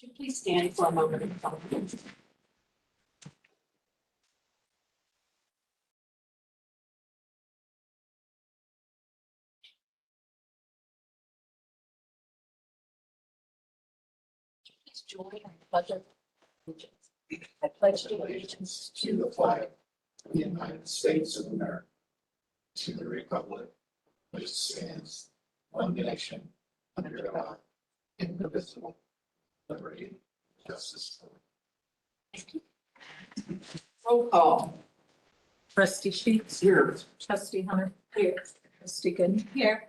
Would you please stand for a moment? Please join in the pledge of allegiance. I pledge allegiance To the flag of the United States of America, to the republic which stands one nation under God, indivisible, liberty, and justice for all. roll call. Trustee Sheets. Here. Trustee Hunter. Here. Trustee Good. Here.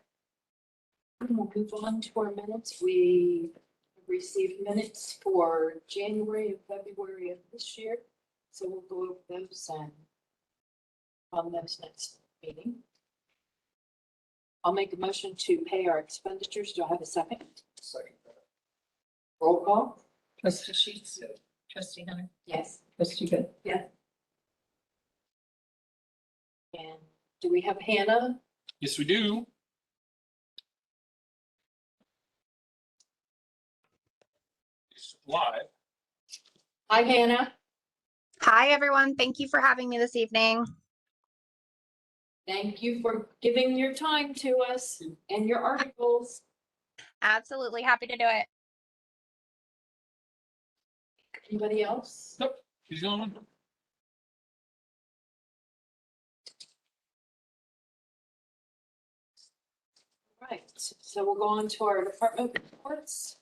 We'll move on to our minutes. We received minutes for January and February of this year. So we'll go over those on those next meeting. I'll make a motion to pay our expenditures. Do I have a second? Second. Roll call? Trustee Sheets. Trustee Hunter. Yes. Trustee Good. And do we have Hannah? Yes, we do. It's live. Hi, Hannah. Hi, everyone. Thank you for having me this evening. Thank you for giving your time to us and your articles. Absolutely happy to do it. Anybody else? Nope. He's going. Right, so we'll go on to our department reports.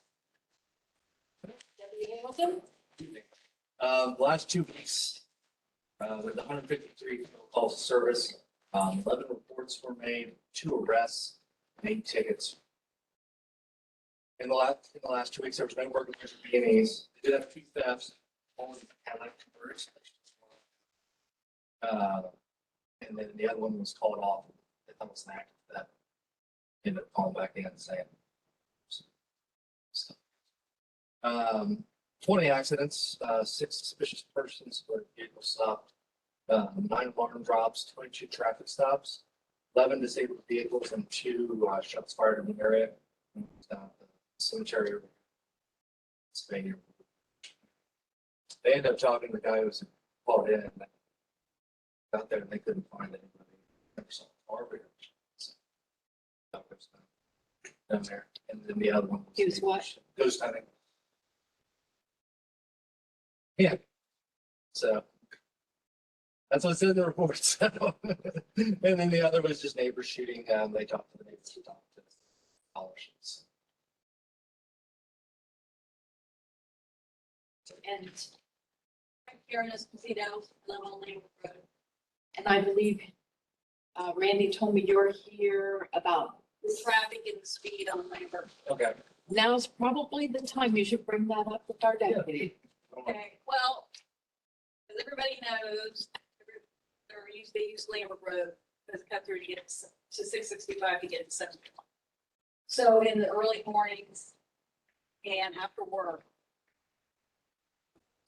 Deputy Hamilton? Last 2 weeks, with 153 calls of service, 11 reports were made, 2 arrests, 8 tickets. In the last 2 weeks, there was no work with B&Es. They did have 2 thefts, one had like converts. And then the other one was called off. They thought it was an act of theft. Ended up calling back in and saying. 20 accidents, 6 suspicious persons were vehicle stopped, 9 alarm drops, 22 traffic stops, 11 disabled vehicles, and 2 shots fired in the area. The cemetery. Spain. They ended up talking to the guy who was called in. And got there and they couldn't find anybody. Never saw a car. So, that was down there. And then the other one He was what? Ghost hunting. Yeah. So that's what's in the reports. And then the other was just neighbors shooting. They talked to the neighbors who talked to the politicians. And Karen Esposito, live on Lambert Road. And I believe Randy told me you're here about the traffic and the speed on Lambert. Okay. Now's probably the time you should bring that up with our deputy. Okay, well, as everybody knows, they use Lambert Road as cut through to get to 665 to get to 71. So in the early mornings and after work,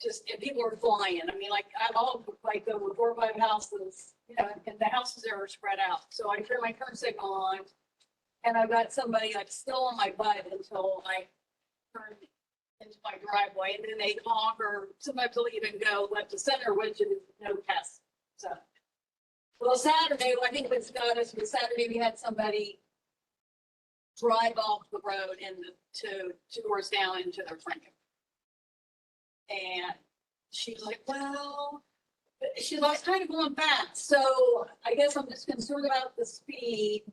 and people are flying. I mean, like I'll like go with 4 or 5 houses, and the houses are spread out. So I turn my turn signal on, and I've got somebody like still on my butt until I turn into my driveway, and then they honk, or sometimes they'll even go left to center, which is no test. So, well, Saturday, I think what's got us was Saturday, we had somebody drive off the road and two doors down into their front yard. And she's like, well, she was kind of going fast. So I guess I'm just concerned about the speed.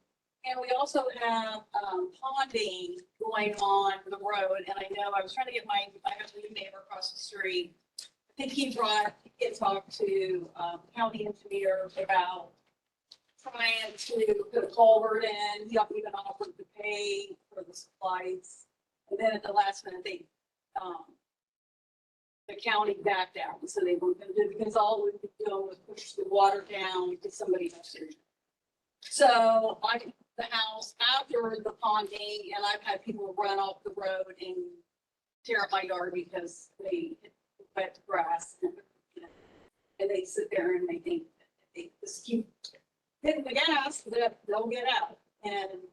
And we also have ponding going on the road. And I know I was trying to get I have a new neighbor across the street. I think he talked to county engineer about trying to put a culvert in. He even offered to pay for the supplies. And then at the last minute, the county backed out. So they were going to do, because all we could do was push the water down to somebody else's. So I took the house after the ponding, and I've had people run off the road and tear up my yard because they wet the grass. And they sit there and they think they just keep hitting the gas, that they'll get out. And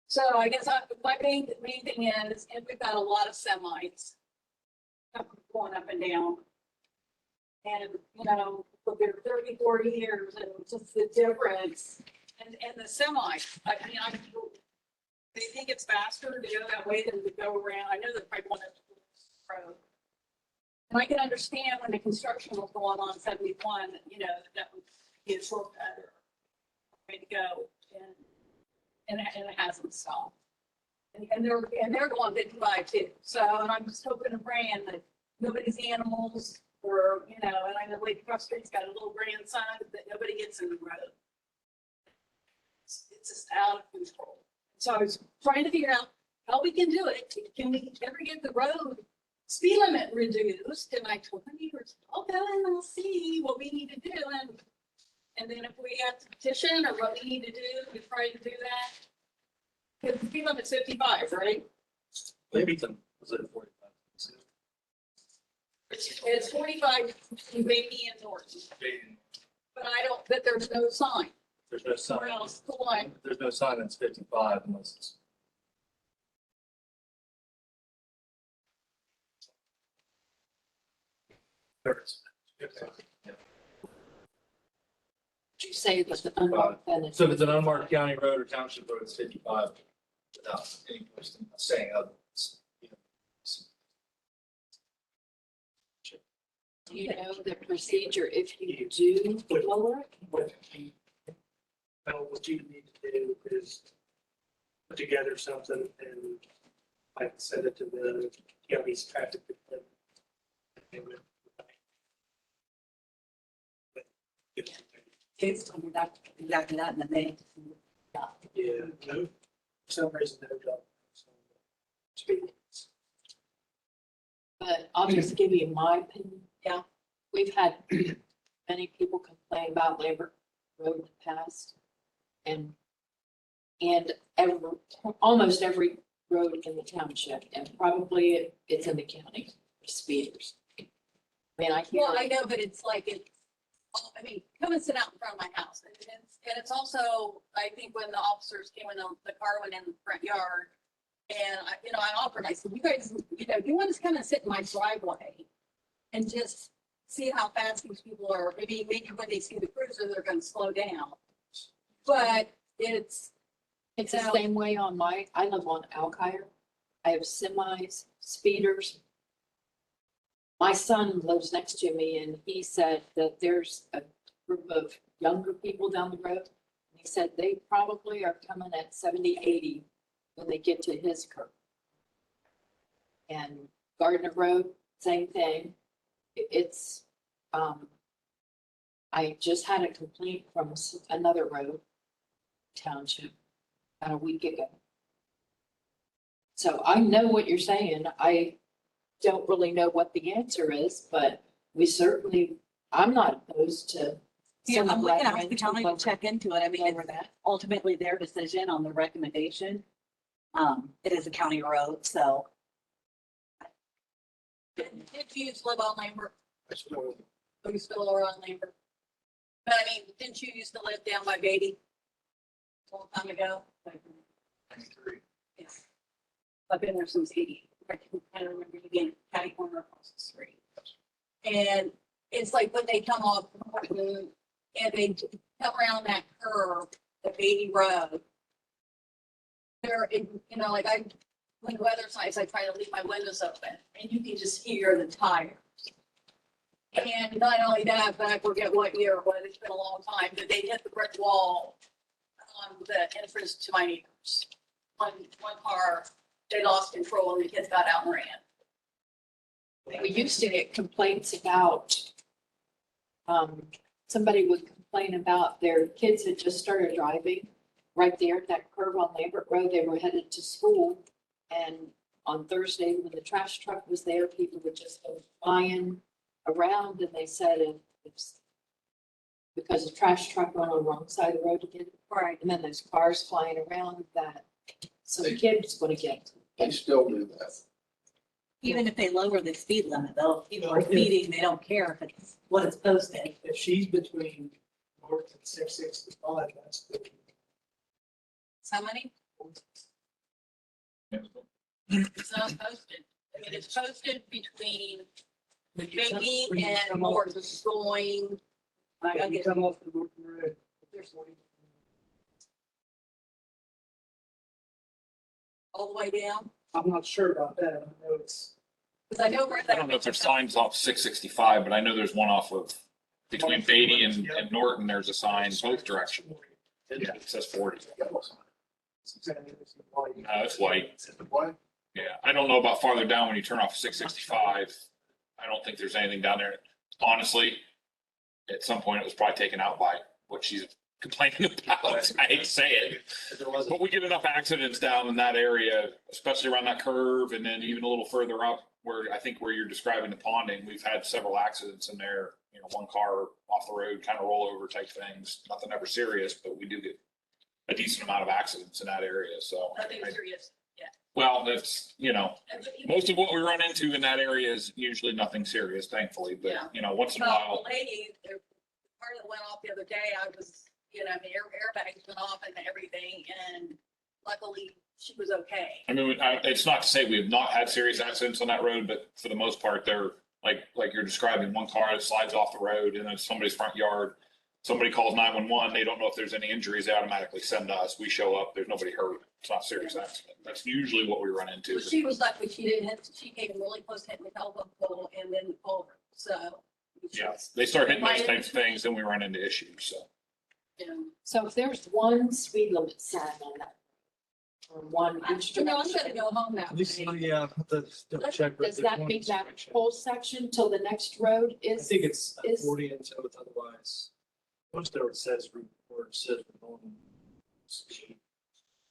so I guess my main thing is, and we've got a lot of semis. going up and down. And, you know, for their 30, 40 years and just the difference and the semi, I mean, they think it's faster to go that way than to go around. I know that probably one of the road. And I can understand when the construction was going on 71, you know, that would be a shortcut or way to go. And it hasn't stopped. And they're going 55 too. So, and I'm just hoping and praying that nobody's animals or, you know, and I know Lady Trustees got a little grandson, that nobody gets in the road. It's just out of control. So I was trying to figure out how we can do it. Can we ever get the road speed limit reduced? And I told the neighbors, I'll go and I'll see what we need to do. And then if we have to petition or what we need to do, we try to do that. Because the speed limit's 55, right? Maybe was it 45? It's 45 in Beatty and Norton, but but there's no sign. There's no sign. Where else the line? There's no sign that's 55 unless it's. Did you say it was the unmarked then? So if it's an unmarked county road or township road, it's 55 without any person saying otherwise. You know. Do you know the procedure if you do lower it? Well, what you need to do is put together something and like send it to the county's traffic department. They would- It's exactly that, and then they. Yeah, no, for some reason, no job. Speed. But I'll just give you my opinion. Yeah. We've had many people complain about Lambert Road in the past. And almost every road in the township, and probably it's in the county, for speeders. I mean, I hear. Well, I know, but it's like I mean, come and sit out in front of my house. And it's also, I think when the officers came in, the car went in the front yard. And I offered, I said, you guys, you want to come and sit in my driveway and just see how fast these people are. Maybe when they see the cruiser, they're going to slow down. But it's the same way on I live on Alkire. I have semis, speeders. My son lives next to me and he said that there's a group of younger people down the road. He said they probably are coming at 70, 80 when they get to his curve. And Gardner Road, same thing. It's, I just had a complaint from another road township about a week ago. So I know what you're saying. I don't really know what the answer is, but we certainly, I'm not opposed to. Yeah, some I'm of looking that at the county to check into it. I mean, over it's that. ultimately their decision on the recommendation. It is a county road, so. Did you used to live on Lambert? That's what Or you still are on Lambert? But I mean, didn't you used to live down by Beatty? A long time ago? 93. Yes. I've been there since 80. I can kind of remember you getting catty corner across the street. And it's like when they come off Norton and they come around that curve, the Beatty Road. Like when the weather's nice, I try to leave my windows open and you can just hear the tires. And not only that, but I forget what year it was, it's been a long time, but they hit the brick wall on the entrance to my neighbors. One car, they lost control and the kids got out and ran. We used to get complaints about, somebody would complain about their kids had just started driving right there at that curve on Lambert Road. They were headed to school. And on Thursday, when the trash truck was there, people would just go flying around and they said it's because the trash truck went on the wrong side of the road to get it. Right. And then there's cars flying around that some kids would get. They still do that. Even if they lower the speed limit, though, people are speeding, they don't care if it's what it's posted. if she's between north and 665, that's good. How many? It's not posted. I mean, it's posted between Vicky and Morton is going, I If you guess, come off the Norton Road, there's one. all the way down. I'm not sure about that. I know it's. Cause I know where I that. don't know if there's signs off 665, but I know there's one off of between Beatty and Norton. There's a sign both directions. Yeah, it says 40. It's white. What? Yeah, I don't know about farther down when you turn off 665. I don't think there's anything down there. Honestly, at some point it was probably taken out by what she's complaining about. I hate to say it, but we get enough accidents down in that area, especially around that curve, and then even a little further up where I think where you're describing the ponding. We've had several accidents in there. You know, one car off the road, kind of rollover type things. Nothing ever serious, but we do get a decent amount of accidents in that area. So, Nothing serious. well, that's, you know, most of what we run into in that area is usually nothing serious, thankfully, but, Yeah. you know, once in a Well, while. the lady, the part that went off the other day, I was, you know, the airbags went off and everything, and luckily she was okay. I mean, it's not to say we have not had serious accidents on that road, but for the most part, they're like you're describing, one car that slides off the road and then somebody's front yard. Somebody calls 911, they don't know if there's any injuries, they automatically send us. We show up, there's nobody hurt. It's not a serious accident. That's usually what we run into. But she was lucky, she didn't hit, she came really close to hitting the telephone pole and then the culvert, so. Yeah, they start hitting those types of things, then we run into issues, so. You know. So if there's one speed limit sign on that, or one each You know, I'm direction, gonna go home now. At least, yeah, let's double check. does that mean that whole section till the next road I is? think it's is- 40 until it's otherwise. Most of it says, or it says. normal speed.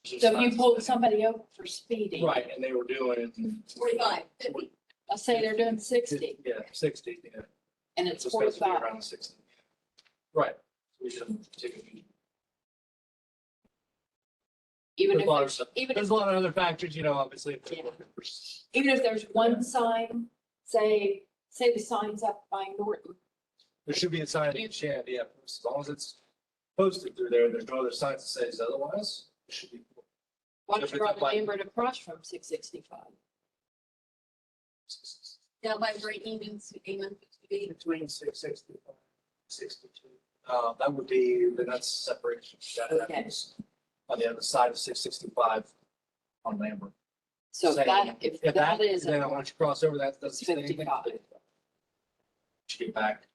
So you pulled somebody over for speeding? Right, and they were doing. 45, 50. Let's say they're doing 60 Yeah, 60, yeah. and it's It's supposed to be 45. around 60. Right. We should take a meeting. Even There's a lot of if, stuff. even There's if, a lot of other factors, you know, obviously. if they're Yeah. looking for- even if there's one sign, say the sign's up by Norton, There should be a sign in each end, yeah, as long as it's posted through there, there's no other sign that says otherwise, it should be. what If if you're it's on up the by- neighborhood across from 665? Down by Great Eamon's, speed. Between 665, 62. That would be, then that's separation. That Okay. happens on the other side of 665 on Lambert. So Same. that, if that is, Then once you cross over that, that's. It's 55. Should get back.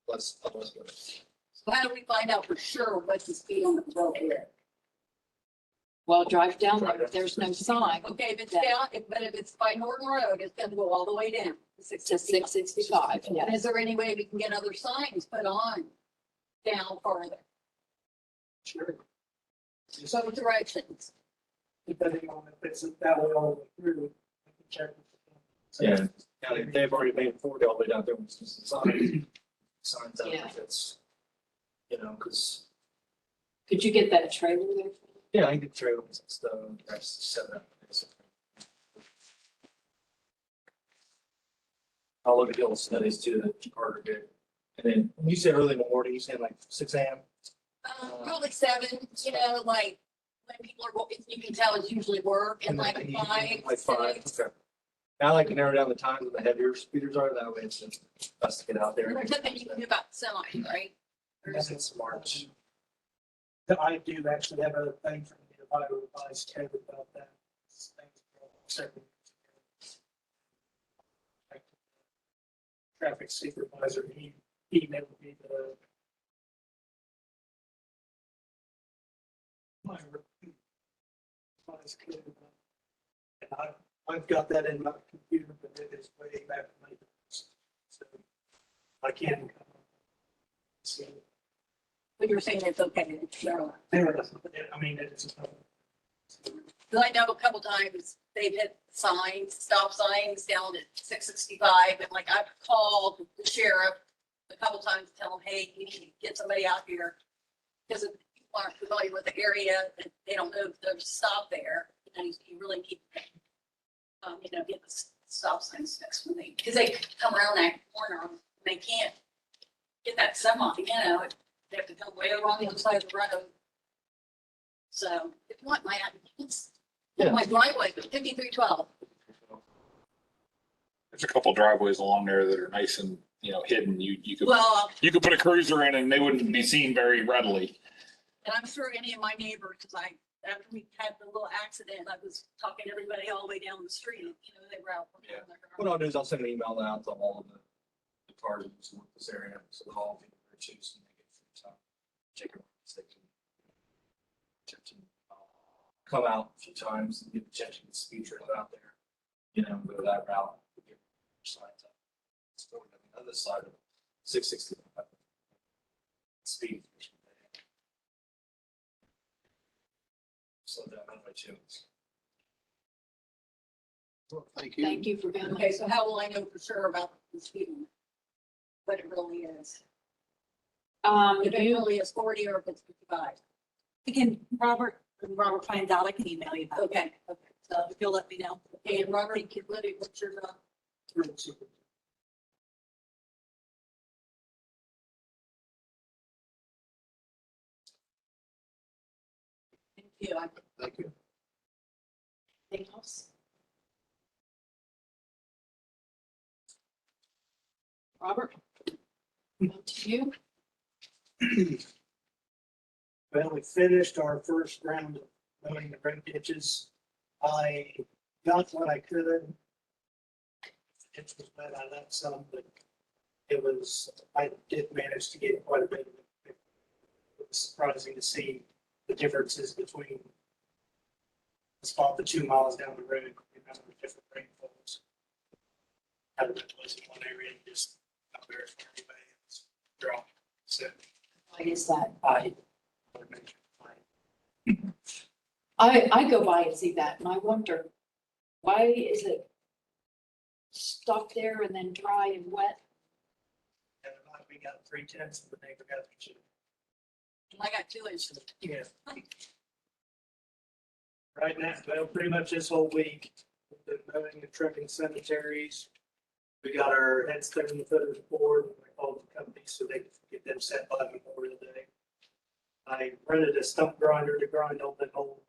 Let's. So how do we find out for sure what's the speed on the road here? well, drive down there, if there's no sign, Okay, if it's down, but if it's by Norton Road, it's gonna go all the way down. to to 665. 665, And yeah. is there any way we can get other signs put on down farther, Sure. both directions? Depending on if it's that way all the way through. I can check with them. Yeah, they've already made 40 all the way down there, which is signs out, Yeah. if it's, you know, because, Could you get that trailer there? yeah, I can get trails and stuff, that's set up. I'll look at the old studies too, that Carter did. And then, when you say early in the morning, you say like 6 a.m.? Probably 7, you know, like when people are, you can tell it's usually work and like 5, Like 5, 6. okay. I like to narrow down the times when the heavier speeders are, that way it's best to get out there. There's nothing you can do about semi, right? Yes, it's March. I do actually have a thing from the Ohio Revised Code about that. Traffic supervisor, he emailed me the. My revised code. And I've got that in my computer, but it is way back. When I- So I can't. So, But you're saying it's okay. So, I mean, it's. because I know a couple times they've hit signs, stop signs down at 665, and like I've called the sheriff a couple times to tell them, hey, you need to get somebody out here. Because if people aren't familiar with the area, and they don't know if there's a stop there, you know, you really need to, you know, get the stop signs fixed when they, because they come around that corner, and they can't get that semi, you know, they have to come way over on the other side of the road. So if you want my, it's Yeah. my driveway, 5312. There's a couple driveways along there that are nice and, hidden. Well, You could put a cruiser in and they wouldn't be seen very readily. and I'm sure any of my neighbors, because after we had the little accident, I was talking to everybody all the way down the street, they were out. Yeah. What I'll do is I'll send an email out to all of the cars in this area, so they'll all be there too, so they get free time. Check it out, so they can come out a few times and get the chance to get the speed trailer out there, go that route. Signs up. It's going on the other side of 660. Speed. Slow down that way too. Well, thank you. Thank you for being. Okay, so how will I know for sure about the speed limit? What it really is? If it really is 40 or if it's 55? Again, when Robert finds out, I can email you back. Okay, So if you'll let me know. okay, and Robert, Liddy, what's your job? Thank you. Thank you. Anything else? Robert? Up to you. Well, we finished our first round of mowing the road ditches. I got what I could. It was bad, I left some, but I did manage to get quite a bit of it. It was surprising to see the differences between the spot, the 2 miles down the road, the different rainfalls. How it was in one area, just not very far away, it's dry. So Why is that? I I go by and see that and I wonder, why is it stuck there and then dry and wet? And we got 3/10 of the neighbor got 2. I got 2 inches. Yeah. Right now, well, pretty much this whole week, we've been mowing and trucking cemeteries. We got our headstone and footers board, we called the company so they can get them set by Memorial Day. I rented a stump grinder to grind all the old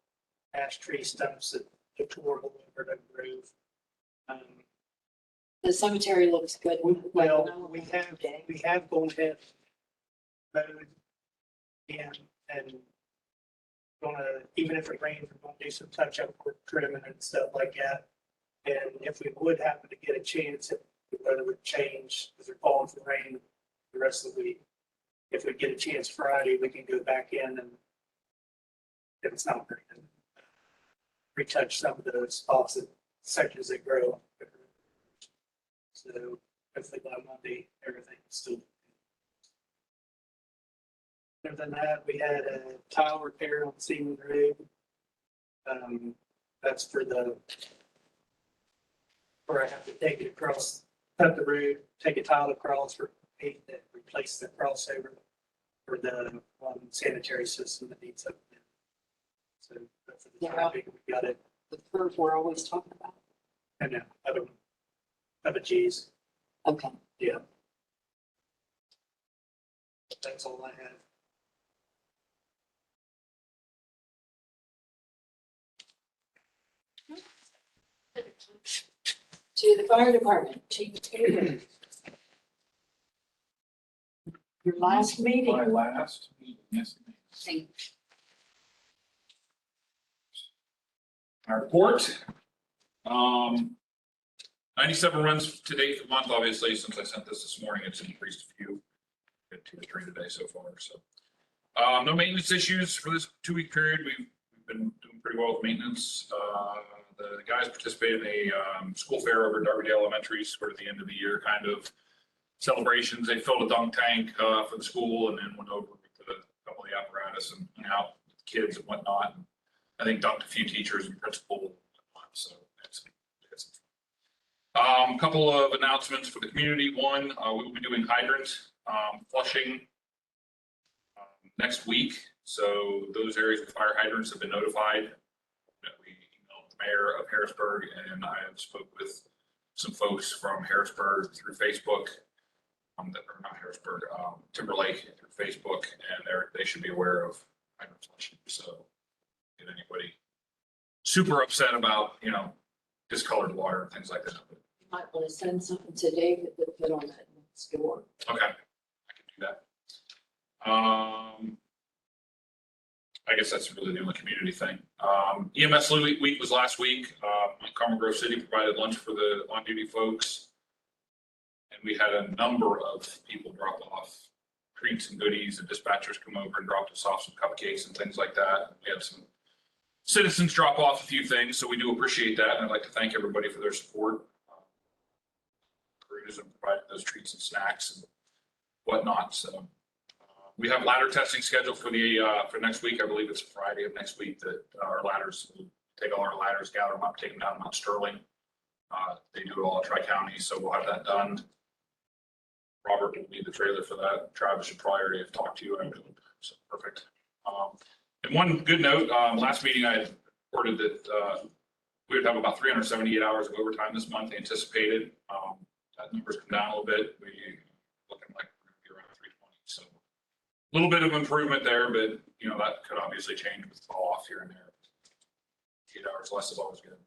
ash tree stumps that took horrible over the grove. The cemetery looks good. Well, we have gone ahead. Mowed and gonna, even if it rains, we're gonna do some touch up with trimming and stuff like that. And if we would happen to get a chance, if the weather would change, because they're calling for rain the rest of the week. If we get a chance Friday, we can go back in and if it's not raining, retouch some of those spots and sections that grow. So hopefully by Monday, everything is still. Other than that, we had a tile repair on Seaman Road. That's for where I have to take it across, cut the road, take a tile across for paint that replace the crossover for the sanitary system that needs up. So that's for the Yeah. traffic, we got it. The curve we're always talking about. I know, I have a G's. Okay. Yeah. That's all I have. To the fire department, Chief Taylor. Your last meeting. My last meeting, yes. Our report. 97 runs to date for the month, obviously, since I sent this morning, it's increased a few. Got 2 or 3 today so far, so. No maintenance issues for this 2-week period. We've been doing pretty well with maintenance. The guys participated in a school fair over at Darby Elementary, sort of the end of the year kind of celebrations. They filled a dunk tank for the school and then went over to a couple of the apparatus and hung out with the kids and whatnot. And I think dunked a few teachers and principal. So that's a couple of announcements for the community. One, we will be doing hydrant flushing next week. So those areas with fire hydrants have been notified. We emailed the mayor of Harrisburg, and I have spoke with some folks from Harrisburg through Facebook. That are not Harrisburg, Timberlake through Facebook, and they should be aware of hydrant flushing. So, get anybody super upset about discolored water and things like that, but Might want to send something to David to put on that next door. Okay, I can do that. I guess that's really the only community thing. EMS week was last week. Montgomery Grove City provided lunch for the on-duty folks. And we had a number of people drop off treats and goodies, and dispatchers come over and dropped us off some cupcakes and things like that. We had some citizens drop off a few things, so we do appreciate that. And I'd like to thank everybody for their support. Crews and providing those treats and snacks and whatnot. So we have ladder testing scheduled for for next week. I believe it's Friday of next week that our ladders, we'll take all our ladders, gather them up, take them down to Mount Sterling. They do it all at Tri-County, so we'll have that done. Robert will be the trailer for that. Travis should probably already have talked to you. So perfect. And one good note, last meeting I had reported that we would have about 378 hours of overtime this month anticipated. That number's come down a little bit. We looking like we're gonna be around 320. So a little bit of improvement there, but you know, that could obviously change with fall off here and there. 8 hours less is always good.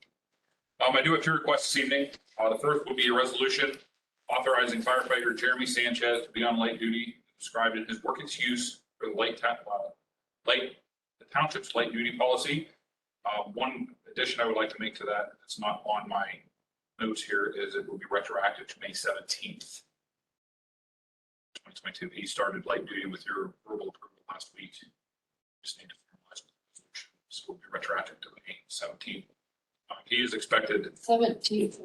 I do have 2 requests this evening. The first will be a resolution authorizing firefighter Jeremy Sanchez to be on light duty, described in his work excuse for the township's light duty policy. One addition I would like to make to that, it's not on my notes here, is it will be retroactive to May 17th, 2022. He started light duty with your verbal approval last week. Just need to formalize the resolution. This will be retroactive to May 17th. He is expected 17th.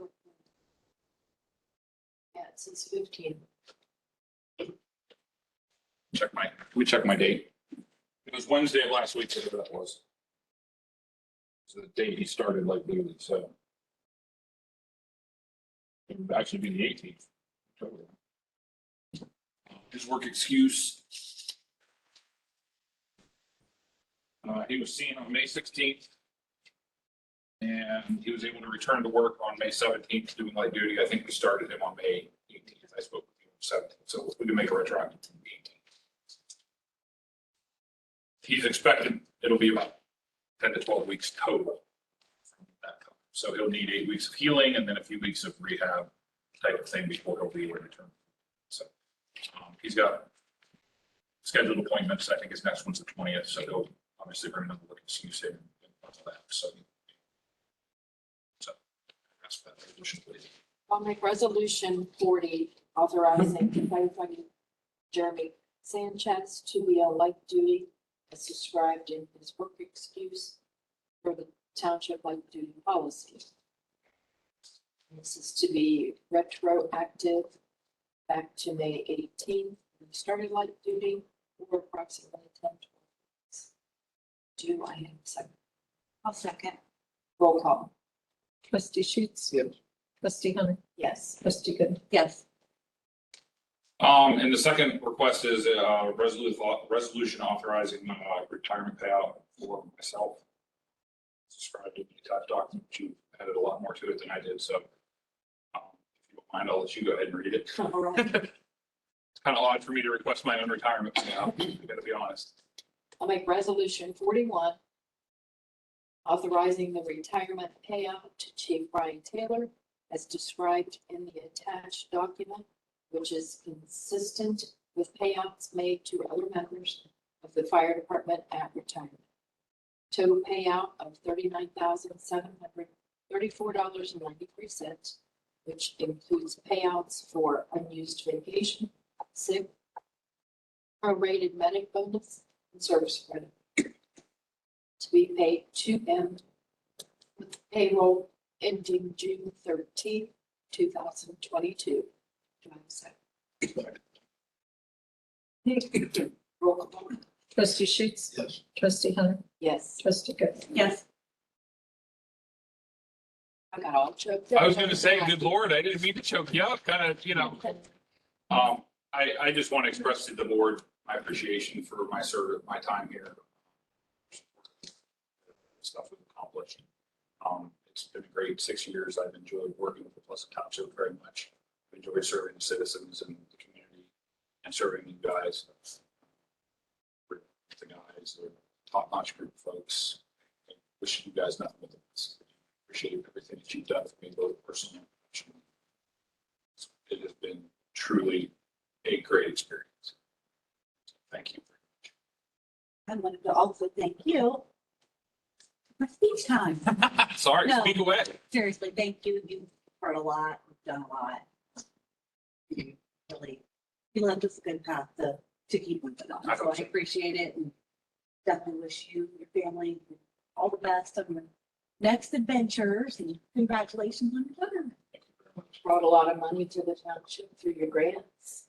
Yeah, it says 15. check my date. It was Wednesday of last week, whatever that was. So the date he started light duty, so. It would actually be the 18th. His work excuse. He was seen on May 16th. And he was able to return to work on May 17th doing light duty. I think we started him on May 18th. I spoke with him on 17th, so we can make a retroactive to the 18th. He's expected it'll be about 10 to 12 weeks total from that time. So he'll need 8 weeks of healing and then a few weeks of rehab type of thing before he'll be able to return. So he's got scheduled appointments. I think his next one's the 20th, so he'll obviously bring another look excuse in and all that. So that's that resolution, please. I'll make resolution 40 authorizing firefighter Jeremy Sanchez to be on light duty as described in his work excuse for the township light duty policy. This is to be retroactive back to May 18th. We started light duty for approximately 10 to 12 weeks. Do I have a second? I'll second. Roll call. Trustee Sheets. Yep. Trustee Hunter. Yes. Trustee Good. Yes. And the second request is a resolution authorizing retirement payout for myself. It's described in the attached document. You added a lot more to it than I did, so if you don't mind, I'll let you go ahead and read it. All right. It's kind of odd for me to request my own retirement payout, I gotta be honest. I'll make resolution 41 authorizing the retirement payout to Chief Brian Taylor as described in the attached document, which is consistent with payouts made to other members of the fire department at retirement. Total payout of $39,734.93, which includes payouts for unused vacation, sick, prorated medic bonus, and service credit to be paid to him with payroll ending June 13th, 2022. Do I have a second? Roll call. Trustee Sheets. Yes. Trustee Hunter. Yes, Trustee Good. Yes. I got all choked up. I was gonna say, good Lord, I didn't mean to choke you up, kind of, you know. I just want to express to the board my appreciation for my service, my time here. Stuff we've accomplished. It's been a great 6 years. I've enjoyed working with the Pleasant Township very much. I've enjoyed serving the citizens and the community and serving you guys. The guys, the top-notch group of folks. Wishing you guys nothing but the best. Appreciate everything that you've done for me, both personally and professionally. truly a great experience. Thank you. I wanted to also thank you for speech time. Sorry, No. speak away. Seriously, thank you. You've heard a lot, you've done a lot. You really, you left us a good path to keep moving on. I So hope I so. appreciate it and definitely wish you, your family, all the best on your next adventures and congratulations on your retirement. Brought a lot of money to the township through your grants.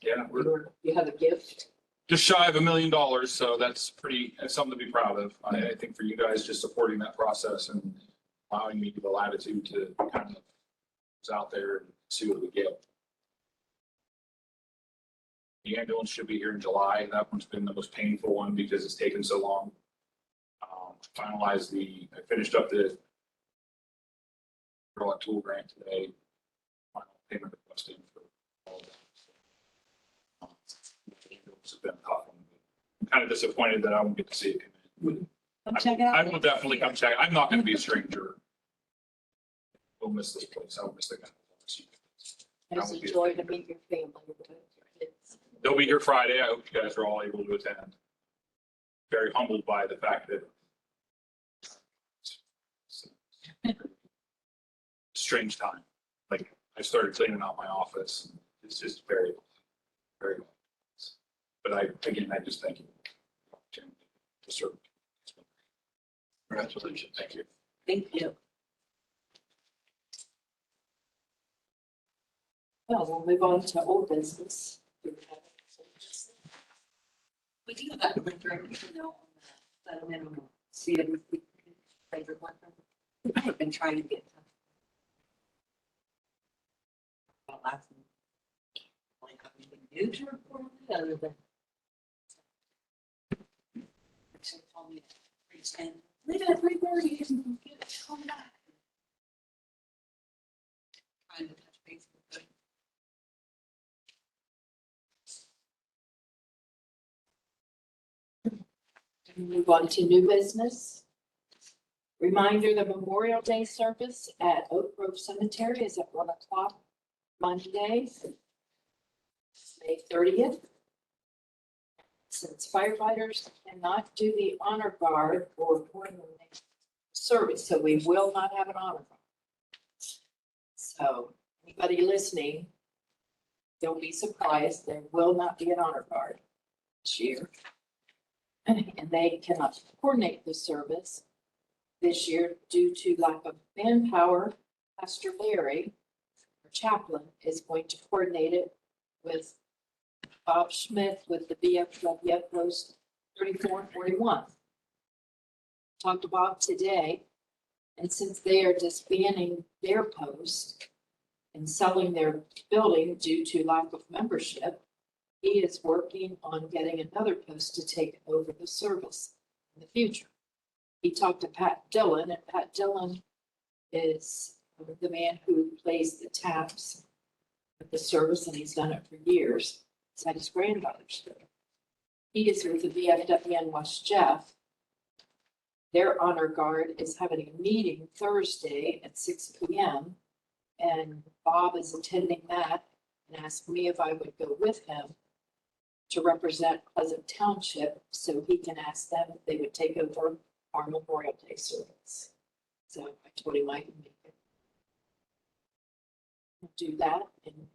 Yeah, we're You have a gift. just shy of $1 million, so that's something to be proud of. I think for you guys, just supporting that process and allowing me the latitude to kind of go out there and see what we get. The ambulance should be here in July. That one's been the most painful one because it's taken so long. I finished up the Girl at Tool grant today. Final payment request in for all of that. It's been a tough one. I'm kind of disappointed that I won't get to see it come in. Come check it out. I will definitely come check. I'm not going to be a stranger. We'll miss this place. I'll miss the guy. I just enjoy to meet your family. Your kids. They'll be here Friday. I hope you guys are all able to attend. Very humbled by the fact that strange time. Like I started cleaning out my office. It's just very, very. But I just thank you. To serve. Congratulations. Thank you. Thank you. Well, we'll move on to old business. We do have that link right, you know, on the settlement, see it with the favorite one. I have been trying to get. About last week. Like, I've been new to report it other than. She told me to pretend, leave it at 3:30 and get it, come back. Trying to touch base with them. Move on to new business. Reminder, the Memorial Day service at Oak Grove Cemetery is at 1:00 Monday, May 30th. Since firefighters cannot do the honor guard or coordinate service, so we will not have an honor guard. So anybody listening, don't be surprised, there will not be an honor guard this year. And they cannot coordinate the service this year due to lack of manpower. Pastor Larry, our chaplain, is going to coordinate it with Bob Schmidt with the BFWF Post 3441. Talked to Bob today, and since they are disbanding their post and selling their building due to lack of membership, he is working on getting another post to take over the service in the future. He talked to Pat Dillon, and Pat Dillon is the man who plays the taps at the service, and he's done it for years. It's at his grandmother's. He is with the VFW in West Jeff. Their honor guard is having a meeting Thursday at 6 p.m. And Bob is attending that and asked me if I would go with him to represent Pleasant Township so he can ask them if they would take over our Memorial Day service. So I told him I can make it. Do that, and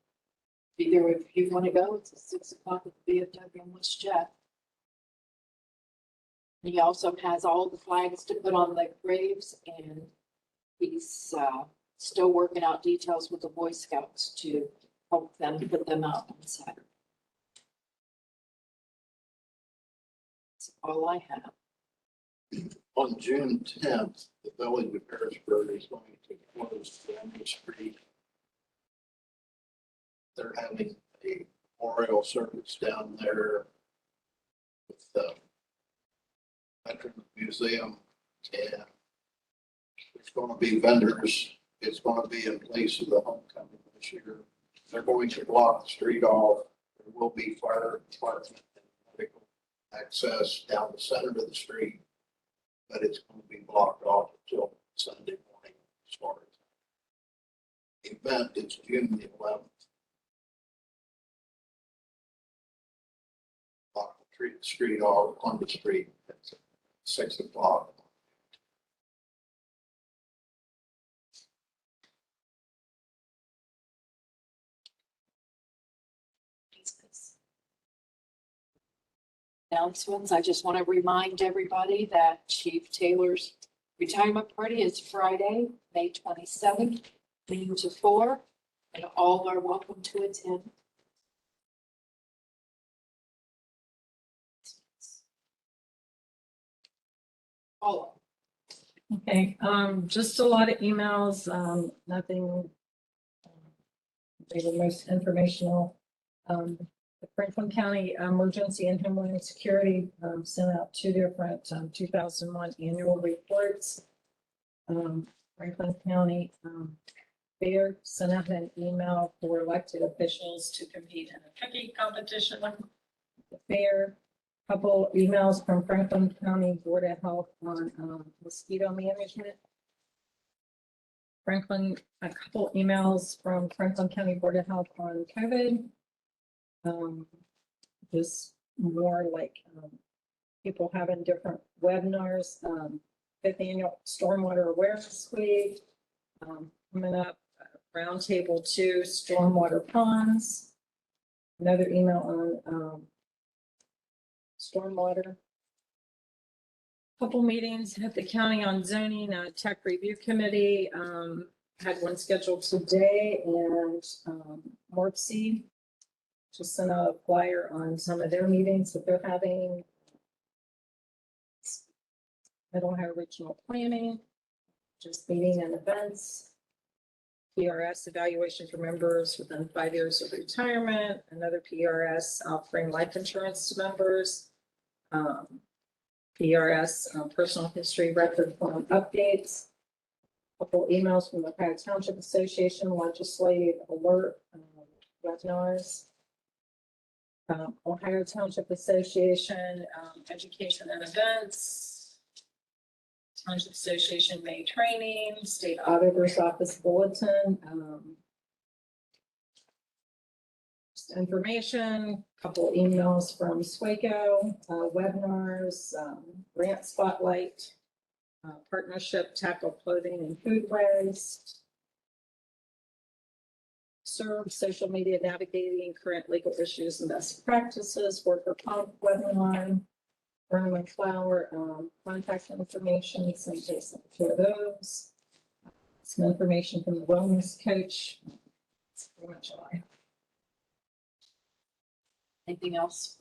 either if you want to go, it's at 6 o'clock at the VFW in West Jeff. He also has all the flags to put on the graves, and he's still working out details with the Boy Scouts to help them put them out on Saturday. That's all I have. On June 10th, the village of Harrisburg is going to close Family Street. They're having a memorial service down there with the Veteran Museum, and there's going to be vendors. It's going to be in place of the homecoming this year. They're going to block the street off. There will be fire department and medical access down the center of the street, but it's going to be blocked off until Sunday morning. The event is June the 11th. street or on the street at 6 o'clock. Announcements, I just want to remind everybody that Chief Taylor's retirement party is Friday, May 27th, noon to 4, and all are welcome to attend. All. Okay, just a lot of emails, nothing. They were most informational. The Franklin County Emergency and Homeland Security, sent out 2 different, 2001 annual reports. Franklin County, Fair sent out an email for elected officials to compete in a cookie competition. The fair, couple emails from Franklin County Board of Health on mosquito management. A couple emails from Franklin County Board of Health on COVID. Just more like people having different webinars, 5th annual Stormwater Awareness Week. Coming up, Roundtable 2, Stormwater Ponds. Another email on stormwater. Couple meetings at the county on zoning, tech review committee, had one scheduled today, and Morpsey just sent out a flyer on some of their meetings that they're having. Middle Ohio Regional Planning, just meeting and events. PRS evaluation for members within 5 years of retirement, another PRS offering life insurance to members. PRS personal history record form updates. Couple emails from the Ohio Township Association legislative alert webinars. Ohio Township Association education and events. Township Association May training, State Auditor's Office bulletin. Just information, couple emails from SWACO, webinars, grant spotlight, partnership tackle clothing and food waste. Serve social media navigating current legal issues and best practices, worker comp webinar. Burn and Flower, contact information, some Jason for those. Some information from the wellness coach. That's pretty much all I have. Anything else?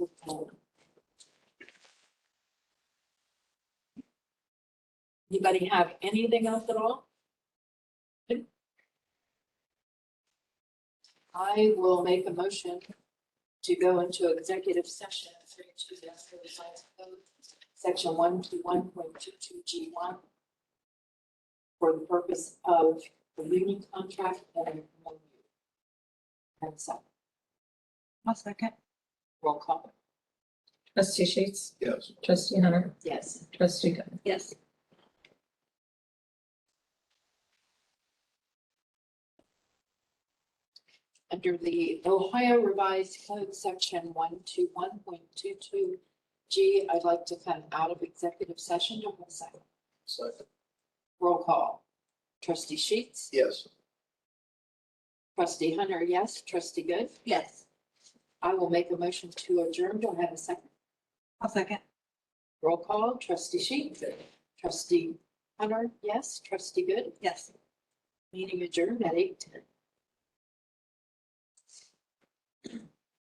Anybody have anything else at all? I will make a motion to go into executive session. Section 121.22G1 for the purpose of the union contract and so. I'll second. Roll call. Trustee Sheets, Yes. trustee Hunter, Yes. trustee Good. Yes. Under the Ohio Revised Code, section 121.22G, I'd like to come out of executive session. Do I have a second? Second. Roll call. Trustee Sheets. Yes. Trustee Hunter, yes. Trustee Good. Yes. I will make a motion to adjourn. Do I have a second? I'll second. Roll call. Trustee Sheets. Trustee Hunter, yes. Trustee Good. Yes. Meeting adjourned at 8:10.